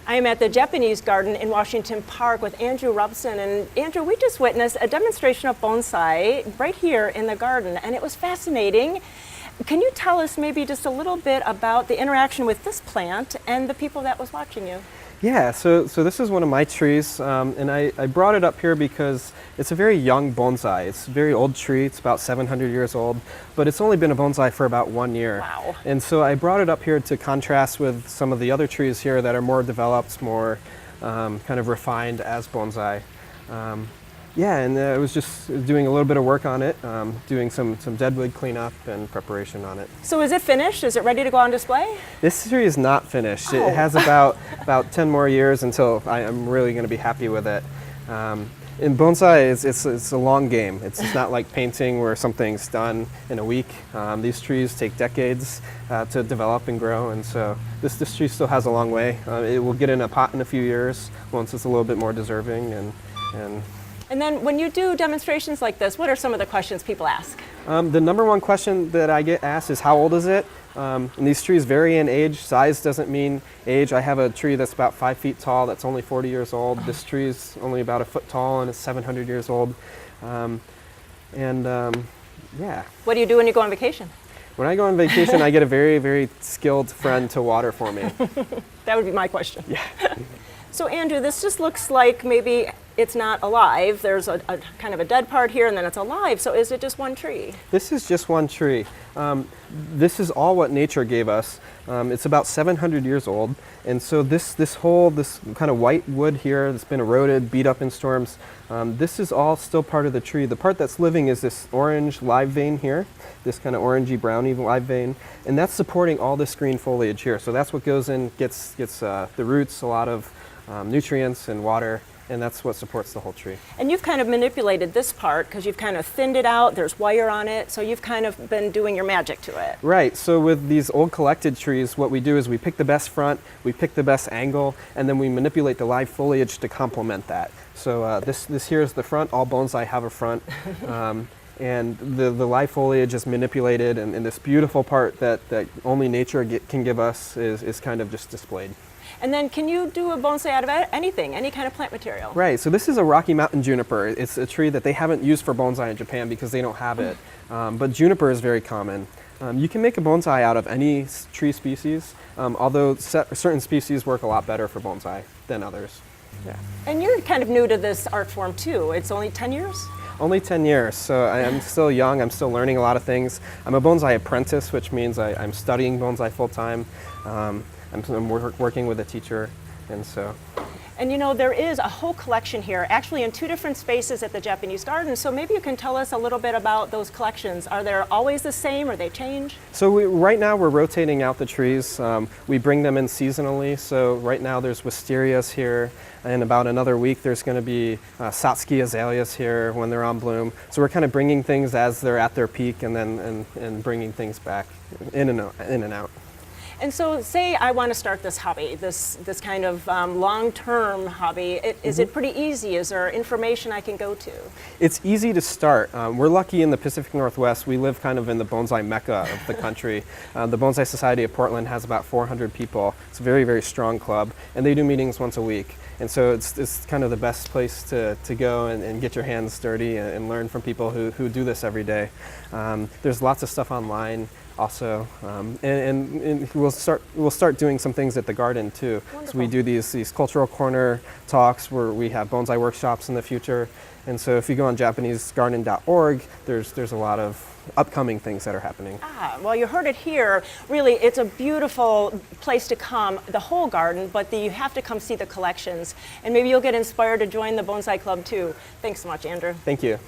I am at the Japanese garden in Washington Park with Andrew Robson. And Andrew, we just witnessed a demonstration of bonsai right here in the garden, and it was fascinating. Can you tell us maybe just a little bit about the interaction with this plant and the people that was watching you? Yeah, so this is one of my trees, and I brought it up here because it's a very young bonsai. It's a very old tree. It's about 700 years old, but it's only been a bonsai for about 1 year. Wow. And so I brought it up here to contrast with some of the other trees here that are more developed, more kind of refined as bonsai. Yeah, and I was just doing a little bit of work on it, doing some deadwood cleanup and preparation on it. So is it finished? Is it ready to go on display? This tree is not finished. Oh. It has about 10 more years until I'm really going to be happy with it. In bonsai, it's a long game. It's not like painting where something's done in a week. These trees take decades to develop and grow, and so this tree still has a long way. It will get in a pot in a few years once it's a little bit more deserving. And then when you do demonstrations like this, what are some of the questions people ask? The number one question that I get asked is, how old is it? And these trees vary in age. Size doesn't mean age. I have a tree that's about 5 feet tall that's only 40 years old. This tree is only about 1 foot tall and it's 700 years old. Yeah. What do you do when you go on vacation? When I go on vacation, I get a very, very skilled friend to water for me. That would be my question. Yeah. So Andrew, this just looks like maybe it's not alive. There's a kind of a dead part here and then it's alive. So is it just one tree? This is just one tree. This is all what nature gave us. It's about 700 years old. And so this kind of white wood here that's been eroded, beat up in storms, this is all still part of the tree. The part that's living is this orange live vein here, this kind of orangey browny live vein, and that's supporting all this green foliage here. So that's what goes in, gets the roots a lot of nutrients and water, and that's what supports the whole tree. And you've kind of manipulated this part because you've kind of thinned it out, there's wire on it, so you've kind of been doing your magic to it. Right, so with these old collected trees, what we do is we pick the best front, we pick the best angle, and then we manipulate the live foliage to complement that. So this here is the front. All bonsai have a front. And the live foliage is manipulated, and this beautiful part that only nature can give us is kind of just displayed. And then can you do a bonsai out of anything, any kind of plant material? Right, so this is a Rocky Mountain juniper. It's a tree that they haven't used for bonsai in Japan because they don't have it. But juniper is very common. You can make a bonsai out of any tree species, although certain species work a lot better for bonsai than others. Yeah. And you're kind of new to this art form too. It's only 10 years? Only 10 years, so I'm still young. I'm still learning a lot of things. I'm a bonsai apprentice, which means I'm studying bonsai full-time. I'm working with a teacher, and so. And you know, there is a whole collection here, actually in 2 different spaces at the Japanese garden, so maybe you can tell us a little bit about those collections. Are they always the same, or they change? So right now we're rotating out the trees. We bring them in seasonally, so right now there's wisterias here. In about another week there's going to be Satsuki azaleas here when they're on bloom. So we're kind of bringing things as they're at their peak and then and bringing things back in and out. And so say I want to start this hobby, this kind of long-term hobby. Is it pretty easy? Is there information I can go to? It's easy to start. We're lucky in the Pacific Northwest. We live kind of in the bonsai mecca of the country. The Bonsai Society of Portland has about 400 people. It's a very, very strong club, and they do meetings once a week. And so it's kind of the best place to go and get your hands dirty and learn from people who do this every day. There's lots of stuff online also, and we'll start doing some things at the garden too. Wonderful. So we do these cultural corner talks where we have bonsai workshops in the future. And so if you go on JapaneseGarden.org, there's a lot of upcoming things that are happening. Well, you heard it here. Really, it's a beautiful place to come, the whole garden, but you have to come see the collections. And maybe you'll get inspired to join the Bonsai Club too. Thanks so much, Andrew. Thank you.